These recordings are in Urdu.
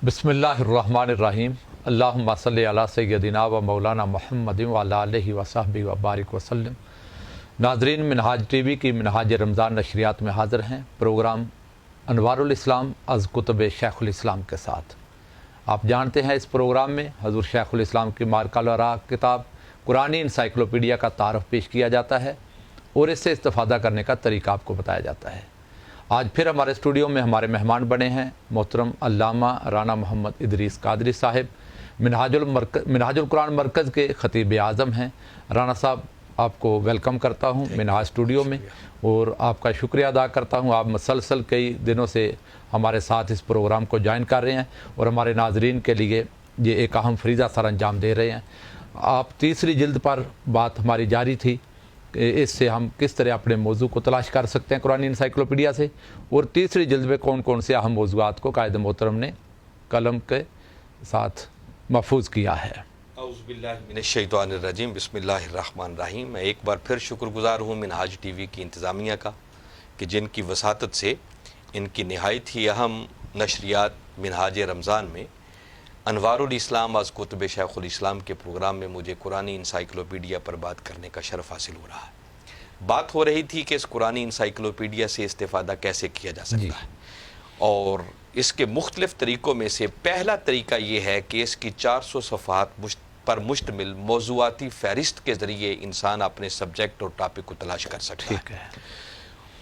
بسم اللہ الرحمن الرحیم اللہم صلی علی سیدنا و مولانا محمد و علی آلہ و صحبہ و بارک وسلم۔ ناظرین، منہاج ٹی وی کی منہاج رمضان نشریات میں حاضر ہیں پروگرام انوار الاسلام از کتب شیخ الاسلام کے ساتھ۔ آپ جانتے ہیں اس پروگرام میں حضور شیخ الاسلام کی مارکہ الراء کتاب قرآنی انسائکلوپیڈیا کا تعارف پیش کیا جاتا ہے اور اس سے استفادہ کرنے کا طریقہ آپ کو بتایا جاتا ہے۔ آج پھر ہمارے اسٹوڈیو میں ہمارے مہمان بنے ہیں محترم علامہ رانا محمد ادریس قادری صاحب، منہاج القرآن مرکز کے خطیب اعظم ہیں۔ رانا صاحب، آپ کو ویلکم کرتا ہوں منہاج اسٹوڈیو میں اور آپ کا شکریہ ادا کرتا ہوں۔ آپ مسلسل کئی دنوں سے ہمارے ساتھ اس پروگرام کو جوائن کر رہے ہیں اور ہمارے ناظرین کے لیے یہ ایک اہم فریضہ سر انجام دے رہے ہیں۔ آپ تیسری جلد پر بات ہماری جاری تھی کہ اس سے ہم کس طرح اپنے موضوع کو تلاش کر سکتے ہیں قرآن انسائکلوپیڈیا سے، اور تیسری جلد میں کون کون سے اہم موضوعات کو قائد محترم نے قلم کے ساتھ محفوظ کیا ہے۔ اعوذ باللہ من الشیطان الرجیم، بسم اللہ الرحمن الرحیم۔ میں ایک بار پھر شکر گزار ہوں منہاج ٹی وی کی انتظامیہ کا کہ جن کی وساطت سے ان کی نہایت ہی اہم نشریات منہاج رمضان میں انوار الاسلام از کتب شیخ الاسلام کے پروگرام میں مجھے قرآنی انسائکلوپیڈیا پر بات کرنے کا شرف حاصل ہو رہا ہے۔ بات ہو رہی تھی کہ اس قرآنی انسائکلوپیڈیا سے استفادہ کیسے کیا جا سکتا ہے، اور اس کے مختلف طریقوں میں سے پہلا طریقہ یہ ہے کہ اس کی 400 صفحات پر مشتمل موضوعاتی فہرست کے ذریعے انسان اپنے سبجیکٹ اور ٹاپک کو تلاش کر سکتا ہے۔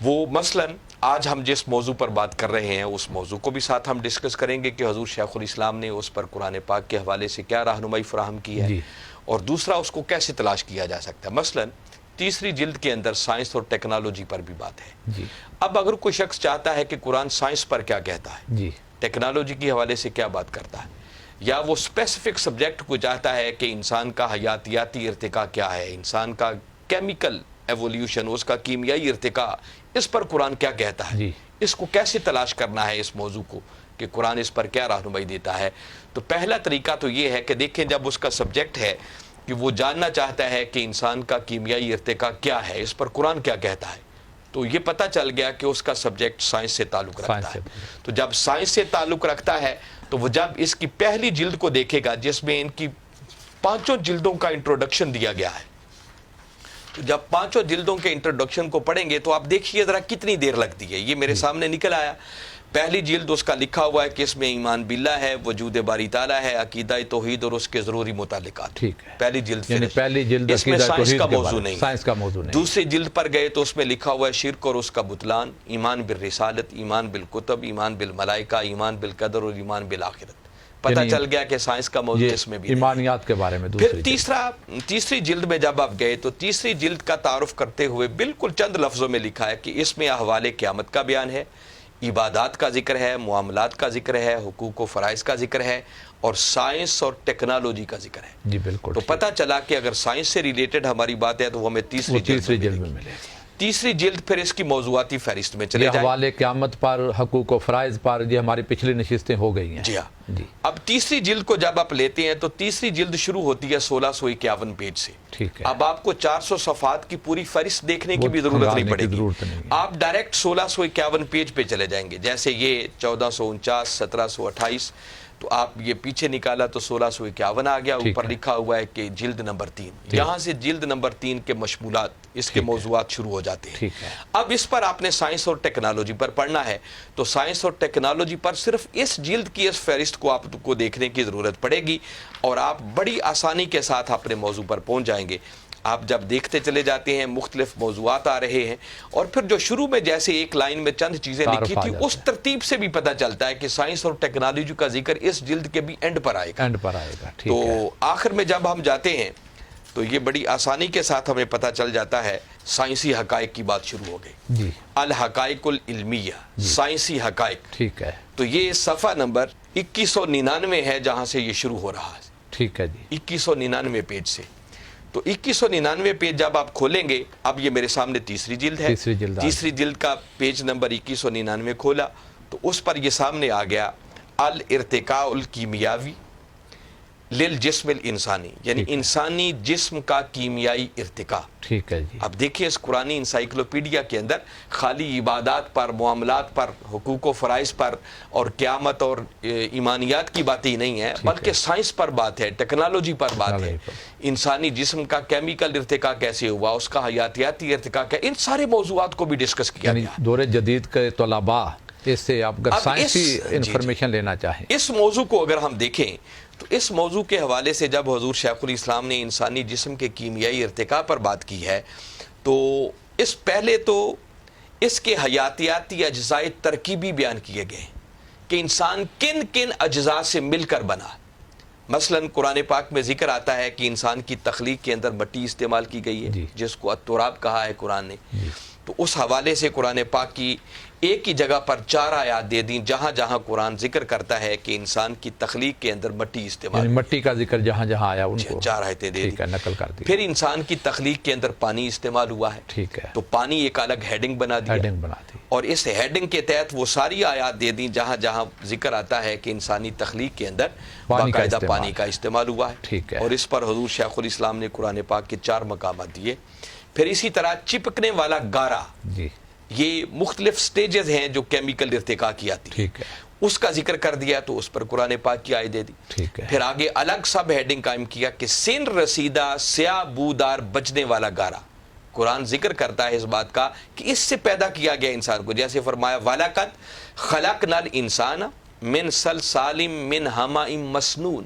وہ مثلاً آج ہم جس موضوع پر بات کر رہے ہیں اس موضوع کو بھی ساتھ ہم ڈسکس کریں گے کہ حضور شیخ الاسلام نے اس پر قرآن پاک کے حوالے سے کیا رہنمائی فراہم کی ہے، اور دوسرا اس کو کیسے تلاش کیا جا سکتا ہے۔ مثلاً تیسری جلد کے اندر سائنس اور ٹیکنالوجی پر بھی بات ہے۔ اب اگر کوئی شخص چاہتا ہے کہ قرآن سائنس پر کیا کہتا ہے، ٹیکنالوجی کے حوالے سے کیا بات کرتا ہے، یا وہ اسپیسیفک سبجیکٹ کو چاہتا ہے کہ انسان کا حیاتیاتی ارتقاء کیا ہے، انسان کا کیمیکل ایولیوشن، اس کا کیمیائی ارتقاء، اس پر قرآن کیا کہتا ہے، اس کو کیسے تلاش کرنا ہے اس موضوع کو کہ قرآن اس پر کیا رہنمائی دیتا ہے، تو پہلا طریقہ تو یہ ہے کہ دیکھیں جب اس کا سبجیکٹ ہے کہ وہ جاننا چاہتا ہے کہ انسان کا کیمیائی ارتقاء کیا ہے، اس پر قرآن کیا کہتا ہے، تو یہ پتہ چل گیا کہ اس کا سبجیکٹ سائنس سے تعلق رکھتا ہے۔ تو جب سائنس سے تعلق رکھتا ہے تو وہ جب اس کی پہلی جلد کو دیکھے گا جس میں ان کی 5 جلدوں کا انٹروڈکشن دیا گیا ہے، تو جب 5 جلدوں کے انٹروڈکشن کو پڑھیں گے تو آپ دیکھیے ذرا کتنی دیر لگتی ہے۔ یہ میرے سامنے نکل آیا، پہلی جلد اس کا لکھا ہوا ہے کہ اس میں ایمان باللہ ہے، وجود باری تعالیٰ ہے، عقیدہ توحید اور اس کے ضروری متعلقات۔ پہلی جلد اس میں سائنس کا موضوع نہیں۔ دوسری جلد پر گئے تو اس میں لکھا ہوا ہے شرک اور اس کا بطلان، ایمان بالرسالت، ایمان بالکتب، ایمان بالملائکہ، ایمان بالقدر اور ایمان بالآخرت۔ پتہ چل گیا کہ سائنس کا موضوع اس میں بھی ایمانیات کے بارے میں۔ پھر تیسری جلد میں جب آپ گئے تو تیسری جلد کا تعارف کرتے ہوئے بالکل چند لفظوں میں لکھا ہے کہ اس میں احوال قیامت کا بیان ہے، عبادات کا ذکر ہے، معاملات کا ذکر ہے، حقوق و فرائض کا ذکر ہے، اور سائنس اور ٹیکنالوجی کا ذکر ہے۔ جی بالکل۔ تو پتہ چلا کہ اگر سائنس سے ریلیٹڈ ہماری بات ہے تو وہ ہمیں تیسری جلد میں ملے گی۔ تیسری جلد پھر اس کی موضوعاتی فہرست میں چلے جائیں، حوالے قیامت پر، حقوق و فرائض پر، یہ ہماری پچھلی نشستیں ہو گئی ہیں۔ جی ہاں۔ اب تیسری جلد کو جب آپ لیتے ہیں تو تیسری جلد شروع ہوتی ہے 1651 پیج سے۔ اب آپ کو 400 صفحات کی پوری فہرست دیکھنے کی بھی ضرورت نہیں پڑے گی، آپ ڈائریکٹ 1651 پیج پہ چلے جائیں گے۔ جیسے یہ 1449، 1728، تو آپ یہ پیچھے نکالا تو 1651 آ گیا، اوپر لکھا ہوا ہے کہ جلد نمبر 3، یہاں سے جلد نمبر 3 کے مشمولات، اس کے موضوعات شروع ہو جاتے ہیں۔ اب اس پر آپ نے سائنس اور ٹیکنالوجی پر پڑھنا ہے تو سائنس اور ٹیکنالوجی پر صرف اس جلد کی اس فہرست کو آپ کو دیکھنے کی ضرورت پڑے گی، اور آپ بڑی آسانی کے ساتھ اپنے موضوع پر پہنچ جائیں گے۔ آپ جب دیکھتے چلے جاتے ہیں مختلف موضوعات آ رہے ہیں، اور پھر جو شروع میں جیسے ایک لائن میں چند چیزیں لکھی تھی اس ترتیب سے بھی پتہ چلتا ہے کہ سائنس اور ٹیکنالوجی کا ذکر اس جلد کے بھی اینڈ پر آئے گا۔ تو آخر میں جب ہم جاتے ہیں تو یہ بڑی آسانی کے ساتھ ہمیں پتہ چل جاتا ہے، سائنسی حقائق کی بات شروع ہو گئی، الحقائق العلمیہ، سائنسی حقائق۔ ٹھیک ہے، تو یہ صفحہ نمبر 2199 ہے جہاں سے یہ شروع ہو رہا ہے۔ ٹھیک ہے جی، 2199 پیج سے۔ تو 2199 پیج جب آپ کھولیں گے، اب یہ میرے سامنے تیسری جلد ہے، تیسری جلد کا پیج نمبر 2199 کھولا تو اس پر یہ سامنے آ گیا الارتقاء الکیمیاوی، للجسم الانسانی، یعنی انسانی جسم کا کیمیائی ارتقاء. ٹھیک ہے جی. اب دیکھیں اس قرآنی انسائکلوپیڈیا کے اندر خالی عبادات پر، معاملات پر، حقوق و فرائض پر اور قیامت اور ایمانیات کی باتیں ہی نہیں ہیں، بلکہ سائنس پر بات ہے، ٹیکنالوجی پر بات ہے، انسانی جسم کا کیمیکل ارتقاء کیسے ہوا، اس کا حیاتیاتی ارتقاء کیا، ان سارے موضوعات کو بھی ڈسکس کیا یعنی گیا. دور جدید کے طلباء اس سے آپ اگر سائنسی انفارمیشن لینا چاہیں، اس موضوع کو اگر ہم دیکھیں تو اس موضوع کے حوالے سے جب حضور شیخ الاسلام نے انسانی جسم کے کیمیائی ارتقاء پر بات کی ہے تو اس پہلے تو اس کے حیاتیاتی اجزاء ترکیبی بیان کیے گئے کہ انسان کن کن اجزاء سے مل کر بنا. مثلا قرآن پاک میں ذکر آتا ہے کہ انسان کی تخلیق کے اندر مٹی استعمال کی گئی ہے، جس کو التراب کہا ہے قرآن نے. تو اس حوالے سے قرآن پاک کی ایک ہی جگہ پر 4 آیات دے دیں جہاں جہاں قرآن ذکر کرتا ہے کہ انسان کی تخلیق کے اندر مٹی استعمال، یعنی مٹی کا ذکر جہاں جہاں آیا ان کو 4 آیتیں دے ٹھیک ہے نقل کر دی. پھر انسان کی تخلیق کے اندر پانی استعمال ہوا ہے، ٹھیک ہے، تو پانی ایک الگ ہیڈنگ بنا دیا، ہیڈنگ بنا دی. اور اس ہیڈنگ کے تحت وہ ساری آیات دے دیں جہاں جہاں ذکر آتا ہے کہ انسانی تخلیق کے اندر باقاعدہ پانی کا استعمال ہوا ہے. ٹھیک ہے. اور اس پر حضور شیخ الاسلام نے قرآن پاک کے 4 مقامات دیے. پھر اسی طرح چپکنے والا گارا، جی یہ مختلف سٹیجز ہیں جو کیمیکل ارتقاء کی آتی ہے، ٹھیک ہے، اس کا ذکر کر دیا تو اس پر قرآن پاک کی آیت دے دی. ٹھیک ہے. پھر آگے الگ سب ہیڈنگ قائم کیا کہ سن رسیدہ سیاہ بودار بجنے والا گارا. قرآن ذکر کرتا ہے اس بات کا کہ اس سے پیدا کیا گیا انسان کو، جیسے فرمایا وَلَقَدْ خَلَقْنَا الْإِنسَانَ مِنْ صَلْصَالٍ مِنْ حَمَإٍ مَسْنُونٍ.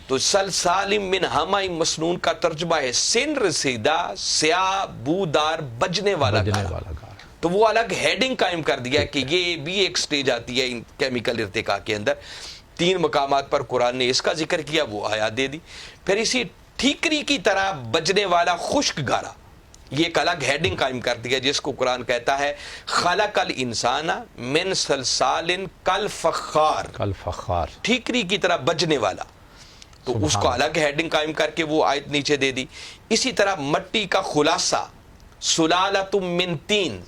تو سلسال من حمأ مسنون کا ترجمہ ہے سن رسیدہ سیاہ بودار بجنے والا گارا. تو وہ الگ ہیڈنگ قائم کر دیا کہ یہ بھی ایک سٹیج آتی ہے کیمیکل ارتقاء کے اندر. 3 مقامات پر قرآن نے اس کا ذکر کیا، وہ آیات دے دی. پھر اسی ٹھیکری کی طرح بجنے والا خشک گارا، یہ ایک الگ ہیڈنگ قائم کر دیا جس کو قرآن کہتا ہے خلق الانسان من صلصال کالفخار، ٹھیکری کی طرح بجنے والا. تو اس کو الگ ہیڈنگ قائم کر کے وہ آیت نیچے دے دی. اسی طرح مٹی کا خلاصہ سلالۃ من طین،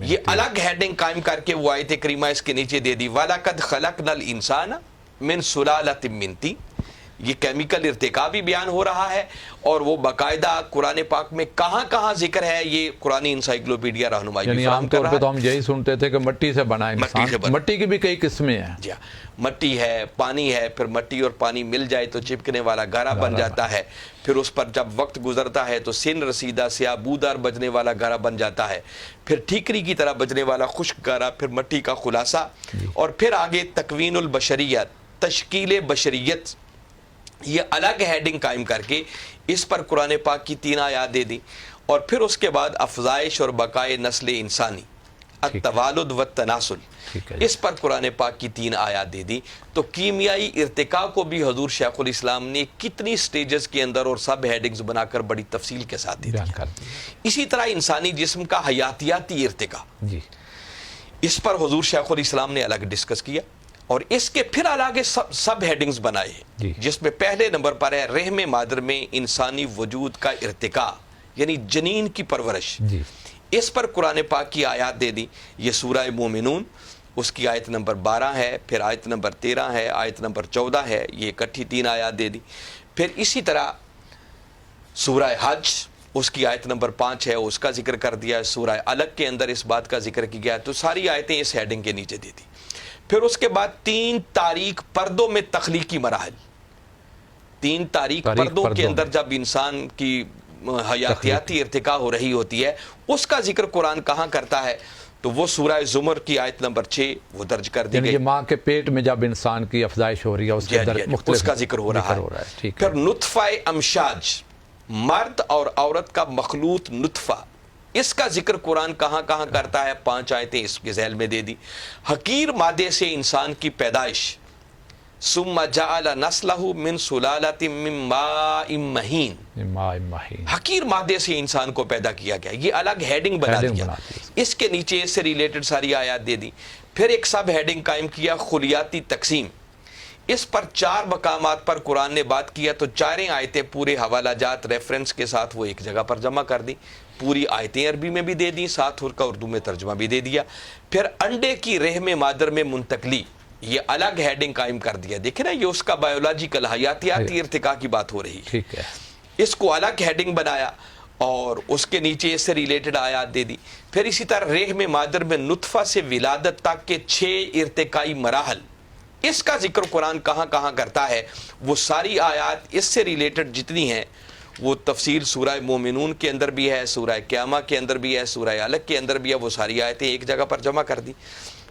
یہ الگ ہیڈنگ قائم کر کے وہ آیت کریمہ اس کے نیچے دے دی وَلَقَدْ خَلَقْنَا الْإِنسَانَ مِنْ سُلَالَةٍ مِنْ طِین. یہ کیمیکل ارتقاء بھی بیان ہو رہا ہے اور وہ باقاعدہ قرآن پاک میں کہاں کہاں ذکر ہے یہ قرآنی انسائکلوپیڈیا رہنمائی یعنی عام طور پہ تو ہم یہی سنتے تھے کہ مٹی سے بنا انسان، مٹی کی بھی کئی قسمیں ہیں. جی مٹی ہے، پانی ہے، پھر مٹی اور پانی مل جائے تو چپکنے والا گارا بن جاتا ہے. پھر اس پر جب وقت گزرتا ہے تو سن رسیدہ سیاہ بودار بجنے والا گارا بن جاتا ہے. پھر ٹھیکری کی طرح بجنے والا خشک گارا، پھر مٹی کا خلاصہ، اور پھر آگے تکوین البشریت، تشکیل بشریت، یہ الگ ہیڈنگ قائم کر کے اس پر قرآن پاک کی 3 آیات دے دی. اور پھر اس کے بعد افزائش اور بقائے نسل انسانی، التوالد والتناسل، اس پر قرآن پاک کی 3 آیات دے دی. تو کیمیائی ارتقاء کو بھی حضور شیخ الاسلام نے کتنی سٹیجز کے اندر اور سب ہیڈنگز بنا کر بڑی تفصیل کے ساتھ دے دیا. اسی طرح انسانی جسم کا حیاتیاتی ارتقاء، اس پر حضور شیخ الاسلام نے الگ ڈسکس کیا اور اس کے پھر الگ سب ہیڈنگز بنائے ہیں، جس میں پہلے نمبر پر ہے رحم مادر میں انسانی وجود کا ارتقاء، یعنی جنین کی پرورش. اس پر قرآن پاک کی آیات دے دی. یہ سورہ مومنون، اس کی آیت نمبر 12 ہے، پھر آیت نمبر 13 ہے، آیت نمبر 14 ہے، یہ اکٹھی 3 آیات دے دی. پھر اسی طرح سورہ حج، اس کی آیت نمبر 5 ہے، اس کا ذکر کر دیا. سورہ علق کے اندر اس بات کا ذکر کی گیا. تو ساری آیتیں اس ہیڈنگ کے نیچے دے دی. پھر اس کے بعد 3 تاریک پردوں میں تخلیقی مراحل، 3 تاریک پردوں کے اندر جب انسان کی حیاتیاتی ارتقاء ہو رہی ہوتی ہے، اس کا ذکر قرآن کہاں کرتا ہے؟ تو وہ سورہ زمر کی آیت نمبر 6 وہ درج کر دی گئی. ماں کے پیٹ میں جب انسان کی افزائش ہو رہی ہے اس کے اندر مختلف اس کا ذکر ہو رہا ہے. پھر نطفہ امشاج، مرد اور عورت کا مخلوط نطفہ، اس کا ذکر قرآن کہاں کہاں کرتا ہے؟ 5 آیتیں اس کے ذیل میں دے دی. حقیر مادے سے انسان کی پیدائش، ثم جعل نسلہ من سلالۃ من ماء مہین، حقیر مادے سے انسان کو پیدا کیا گیا. یہ الگ ہیڈنگ بنا دیا. اس کے نیچے اس سے ریلیٹڈ ساری آیات دے دی. پھر ایک سب ہیڈنگ قائم کیا خلیاتی تقسیم. اس پر 4 مقامات پر قرآن نے بات کیا تو 4 آیتیں پورے حوالہ جات ریفرنس کے ساتھ وہ ایک جگہ پر جمع کر دی. پوری آیتیں عربی میں بھی دے دی، ساتھ ان کا اردو میں ترجمہ بھی دے دیا. پھر انڈے کی رحم مادر میں منتقلی، یہ الگ ہیڈنگ قائم کر دیا. دیکھیں نا، یہ اس کا بایولوجیکل حیاتیاتی ارتقاء کی بات ہو رہی ہے. ٹھیک ہے. اس کو الگ ہیڈنگ بنایا اور اس کے نیچے اس سے ریلیٹڈ آیات دے دی. پھر اسی طرح رحم مادر میں نطفہ سے ولادت تک کے 6 ارتقائی مراحل، اس کا ذکر قرآن کہاں کہاں کرتا ہے. وہ ساری آیات اس سے ریلیٹڈ جتنی ہیں وہ تفسیر سورہ مومنون کے اندر بھی ہے، سورہ قیامہ کے اندر بھی ہے، سورہ علق کے اندر بھی ہے. وہ ساری آیتیں ایک جگہ پر جمع کر دی.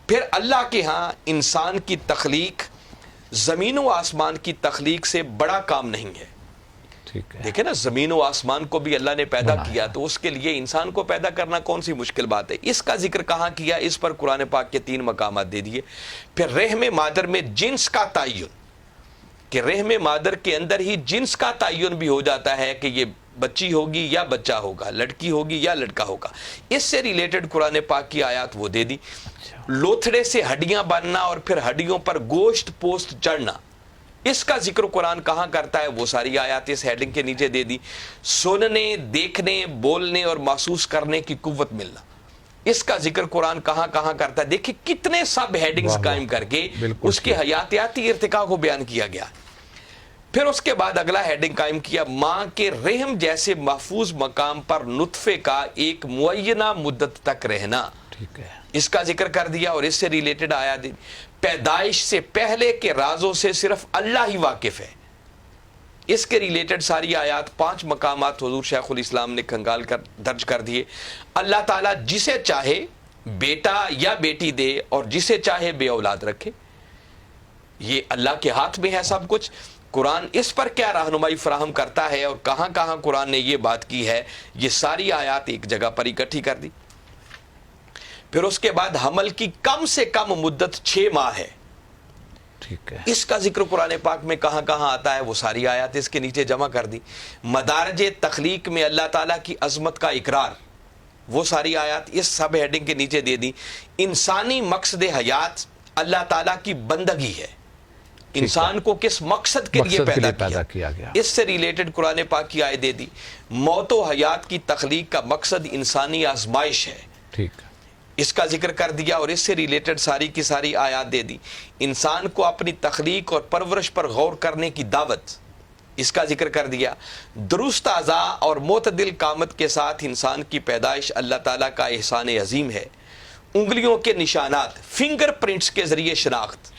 پھر اللہ کے ہاں انسان کی تخلیق زمین و آسمان کی تخلیق سے بڑا کام نہیں ہے. ٹھیک ہے. دیکھیں نا، زمین و آسمان کو بھی اللہ نے پیدا کیا، تو اس کے لیے انسان کو پیدا کرنا کون سی مشکل بات ہے. اس کا ذکر کہاں کیا؟ اس پر قرآن پاک کے 3 مقامات دے دیے. پھر رحم مادر میں جنس کا تعین، کہ رحم مادر کے اندر ہی جنس کا تعین بھی ہو جاتا ہے کہ یہ بچی ہوگی یا بچہ ہوگا، لڑکی ہوگی یا لڑکا ہوگا. اس سے ریلیٹڈ قرآن پاک کی آیات وہ دے دی. لوتھڑے سے ہڈیاں بننا اور پھر ہڈیوں پر گوشت پوست چڑھنا، اس کا ذکر قرآن کہاں کرتا ہے؟ وہ ساری آیات اس ہیڈنگ کے نیچے دے دی. سننے، دیکھنے، بولنے اور محسوس کرنے کی قوت ملنا، اس کا ذکر قرآن کہاں کہاں کرتا ہے. دیکھیں کتنے سب ہیڈنگز قائم کر کے اس کے حیاتیاتی ارتقاء کو بیان کیا گیا. پھر اس کے بعد اگلا ہیڈنگ قائم کیا، ماں کے رحم جیسے محفوظ مقام پر نطفے کا ایک معینہ مدت تک رہنا، ٹھیک ہے. اس کا ذکر کر دیا. اور اس سے ریلیٹڈ آیات پیدائش سے پہلے کے رازوں سے صرف اللہ ہی واقف ہے. اس کے ریلیٹڈ ساری آیات 5 مقامات حضور شیخ الاسلام نے کھنگال کر درج کر دیے. اللہ تعالیٰ جسے چاہے بیٹا یا بیٹی دے اور جسے چاہے بے اولاد رکھے، یہ اللہ کے ہاتھ میں ہے سب کچھ. قرآن اس پر کیا رہنمائی فراہم کرتا ہے اور کہاں کہاں قرآن نے یہ بات کی ہے، یہ ساری آیات ایک جگہ پر اکٹھی کر دی. پھر اس کے بعد حمل کی کم سے کم مدت 6 ماہ ہے. ٹھیک ہے. اس کا ذکر قرآن پاک میں کہاں کہاں آتا ہے، وہ ساری آیات اس کے نیچے جمع کر دی. مدارج تخلیق میں اللہ تعالیٰ کی عظمت کا اقرار، وہ ساری آیات اس سب ہیڈنگ کے نیچے دے دی. انسانی مقصد حیات اللہ تعالیٰ کی بندگی ہے، انسان کو کس مقصد کے لیے پیدا کیا گیا، اس سے ریلیٹڈ قرآن پاک کی آیت دے دی. موت و حیات کی تخلیق کا مقصد انسانی آزمائش ہے، ٹھیک، اس کا ذکر کر دیا. اور اس سے ریلیٹڈ ساری کی ساری آیات دے دی. انسان کو اپنی تخلیق اور پرورش پر غور کرنے کی دعوت، اس کا ذکر کر دیا. درست اعضاء اور معتدل قامت کے ساتھ انسان کی پیدائش اللہ تعالیٰ کا احسان عظیم ہے. انگلیوں کے نشانات، فنگر پرنٹس کے ذریعے شناخت.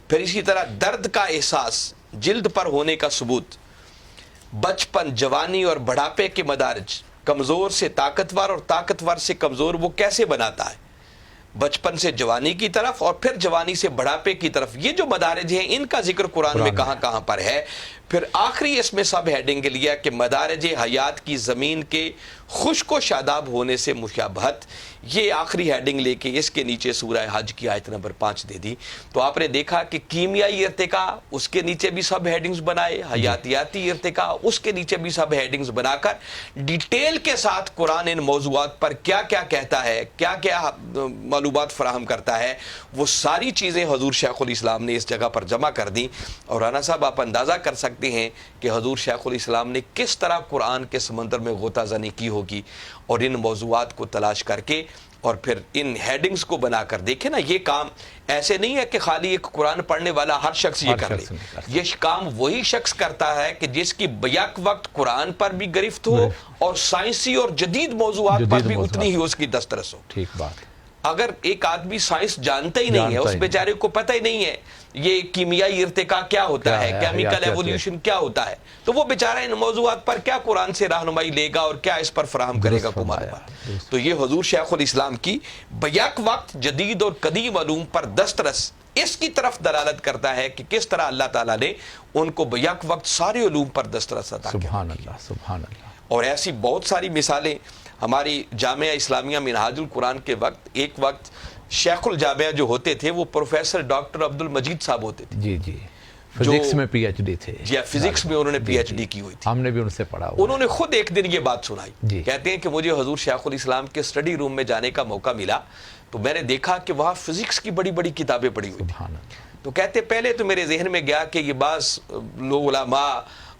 پھر اسی طرح درد کا احساس، جلد پر ہونے کا ثبوت. بچپن، جوانی اور بڑھاپے کے مدارج، کمزور سے طاقتور اور طاقتور سے کمزور وہ کیسے بناتا ہے، بچپن سے جوانی کی طرف اور پھر جوانی سے بڑھاپے کی طرف. یہ جو مدارج ہیں ان کا ذکر قرآن میں کہاں کہاں پر ہے. پھر آخری اس میں سب ہیڈنگ لیا کہ مدارج حیات کی زمین کے خشک و شاداب ہونے سے مشابہت، یہ آخری ہیڈنگ لے کے اس کے نیچے سورہ حج کی آیت نمبر 5 دے دی. تو آپ نے دیکھا کہ کیمیائی ارتقاء، اس کے نیچے بھی سب ہیڈنگز بنائے، حیاتیاتی ارتقاء، اس کے نیچے بھی سب ہیڈنگز بنا کر ڈیٹیل کے ساتھ قرآن ان موضوعات پر کیا کیا کہتا ہے، کیا کیا معلومات فراہم کرتا ہے، وہ ساری چیزیں حضور شیخ الاسلام نے اس جگہ پر جمع کر دی. اور رانا صاحب آپ اندازہ کر سکتے ہیں کہ حضور شیخ الاسلام نے کس طرح قرآن کے سمندر میں غوطہ زنی کی ہوگی، اور ان موضوعات کو تلاش کر کے اور پھر ان ہیڈنگز کو بنا کر. دیکھیں نا، یہ کام ایسے نہیں ہے کہ خالی ایک قرآن پڑھنے والا ہر شخص یہ کر لے. یہ کام وہی شخص کرتا ہے کہ جس کی بیک وقت قرآن پر بھی گرفت ہو اور سائنسی اور جدید موضوعات پر بھی اتنی ہی اس کی دسترس ہو. ٹھیک بات. اگر ایک آدمی سائنس جانتا ہی نہیں ہے، اس بیچارے کو پتہ ہی نہیں ہے یہ کیمیائی ارتقاء کیا ہوتا ہے، کیمیکل ایولیوشن کیا ہوتا ہے، تو وہ بیچارہ ان موضوعات پر کیا قرآن سے رہنمائی لے گا اور کیا اس پر فراہم کرے گا کمار پر. تو یہ حضور شیخ الاسلام کی بیک وقت جدید اور قدیم علوم پر دسترس اس کی طرف دلالت کرتا ہے کہ کس طرح اللہ تعالیٰ نے ان کو بیک وقت سارے علوم پر دسترس عطا کیا. سبحان اللہ، سبحان اللہ. اور ایسی بہت ساری مثالیں ہماری جامعہ اسلامیہ منہاج القرآن کے وقت، ایک وقت شیخ الجامعہ جو ہوتے تھے وہ پروفیسر ڈاکٹر عبد المجید صاحب ہوتے تھے. جی جی، فزکس میں پی ایچ ڈی تھے. جی، فزکس میں انہوں نے پی ایچ ڈی کی ہوئی تھی. ہم نے بھی ان سے پڑھا. انہوں نے خود ایک دن یہ بات سنائی. کہتے ہیں کہ مجھے حضور شیخ الاسلام کے اسٹڈی روم میں جانے کا موقع ملا تو میں نے دیکھا کہ وہاں فزکس کی بڑی بڑی کتابیں پڑھی ہوئی تھیں. تو کہتے پہلے تو میرے ذہن میں گیا کہ یہ بعض لوگ علماء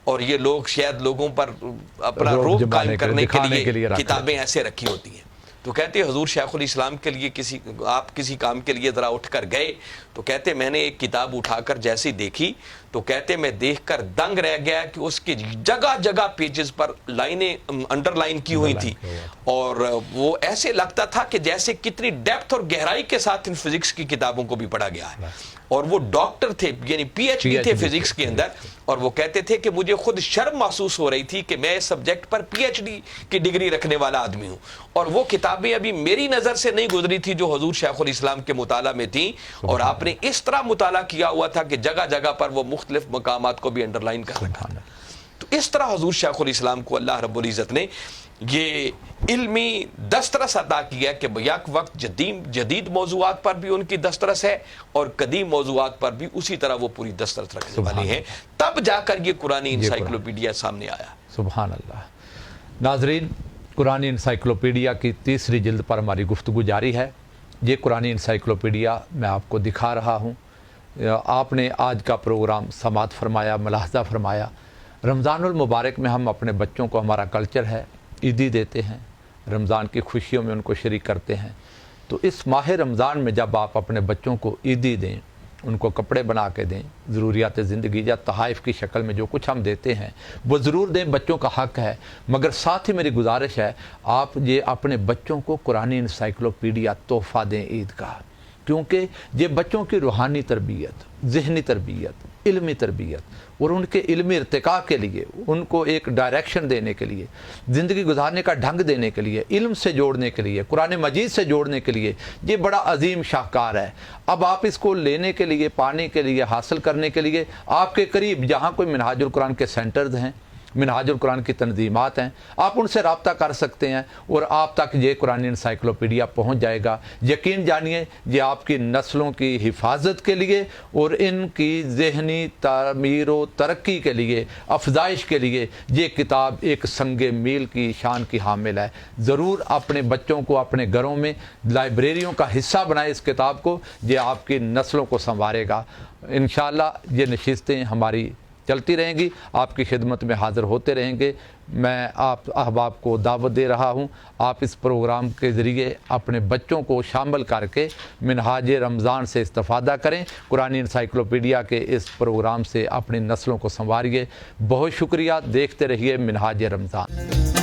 اور یہ لوگ شاید لوگوں پر اپنا روب قائم کرنے کے لیے کتابیں ایسے رکھی ہوتی ہیں. تو کہتے حضور شیخ الاسلام کے لیے آپ کسی کام کے لیے ذرا اٹھ کر گئے تو کہتے میں نے ایک کتاب اٹھا کر جیسی دیکھی تو کہتے میں دیکھ کر دنگ رہ گیا کہ اس کی جگہ جگہ پیجز پر لائنیں انڈر لائن کی ہوئی تھی اور وہ ایسے لگتا تھا کہ جیسے کتنی ڈیپتھ اور گہرائی کے ساتھ ان فزکس کی کتابوں کو بھی پڑھا گیا ہے. اور وہ ڈاکٹر تھے, یعنی پی ایچ ڈی تھے فزکس کے اندر, اور وہ کہتے تھے کہ مجھے خود شرم محسوس ہو رہی تھی کہ میں اس سبجیکٹ پر پی ایچ ڈی کی ڈگری رکھنے والا آدمی ہوں, اور وہ کتابیں ابھی میری نظر سے نہیں گزری تھی جو حضور شیخ الاسلام کے مطالعہ میں تھیں, اور آپ نے اس طرح مطالعہ کیا ہوا تھا کہ جگہ جگہ پر وہ مختلف مقامات کو بھی انڈر لائن کر رکھا تھا. تو اس طرح حضور شیخ الاسلام کو اللہ رب العزت نے یہ علمی دسترس عطا کیا کہ یک وقت جدید موضوعات پر بھی ان کی دسترس ہے اور قدیم موضوعات پر بھی اسی طرح وہ پوری دسترس رکھنے والے ہیں. تب جا کر یہ قرآن انسائیکلوپیڈیا سامنے آیا. سبحان اللہ. ناظرین, قرآن انسائیکلوپیڈیا کی تیسری جلد پر ہماری گفتگو جاری ہے. یہ قرآن انسائیکلوپیڈیا میں آپ کو دکھا رہا ہوں. آپ نے آج کا پروگرام سماعت فرمایا, ملاحظہ فرمایا. رمضان المبارک میں ہم اپنے بچوں کو, ہمارا کلچر ہے, عیدی دیتے ہیں, رمضان کی خوشیوں میں ان کو شریک کرتے ہیں. تو اس ماہ رمضان میں جب آپ اپنے بچوں کو عیدی دیں, ان کو کپڑے بنا کے دیں, ضروریات زندگی یا تحائف کی شکل میں جو کچھ ہم دیتے ہیں وہ ضرور دیں, بچوں کا حق ہے. مگر ساتھ ہی میری گزارش ہے آپ یہ اپنے بچوں کو قرآن انسائیکلوپیڈیا تحفہ دیں عید کا, کیونکہ یہ بچوں کی روحانی تربیت, ذہنی تربیت, علمی تربیت اور ان کے علمی ارتقاء کے لیے, ان کو ایک ڈائریکشن دینے کے لیے, زندگی گزارنے کا ڈھنگ دینے کے لیے, علم سے جوڑنے کے لیے, قرآن مجید سے جوڑنے کے لیے یہ بڑا عظیم شاہکار ہے. اب آپ اس کو لینے کے لیے, پانے کے لیے, حاصل کرنے کے لیے آپ کے قریب جہاں کوئی منہاج القرآن کے سینٹرز ہیں, منہاج القرآن کی تنظیمات ہیں, آپ ان سے رابطہ کر سکتے ہیں اور آپ تک یہ قرآن انسائیکلوپیڈیا پہنچ جائے گا. یقین جانیے یہ آپ کی نسلوں کی حفاظت کے لیے اور ان کی ذہنی تعمیر و ترقی کے لیے, افزائش کے لیے یہ کتاب ایک سنگ میل کی شان کی حامل ہے. ضرور اپنے بچوں کو اپنے گھروں میں لائبریریوں کا حصہ بنائے اس کتاب کو, یہ آپ کی نسلوں کو سنوارے گا. انشاءاللہ یہ نشستیں ہماری چلتی رہیں گی, آپ کی خدمت میں حاضر ہوتے رہیں گے. میں آپ احباب کو دعوت دے رہا ہوں, آپ اس پروگرام کے ذریعے اپنے بچوں کو شامل کر کے منہاج رمضان سے استفادہ کریں. قرآن انسائیکلوپیڈیا کے اس پروگرام سے اپنی نسلوں کو سنواریے. بہت شکریہ. دیکھتے رہیے منہاج رمضان.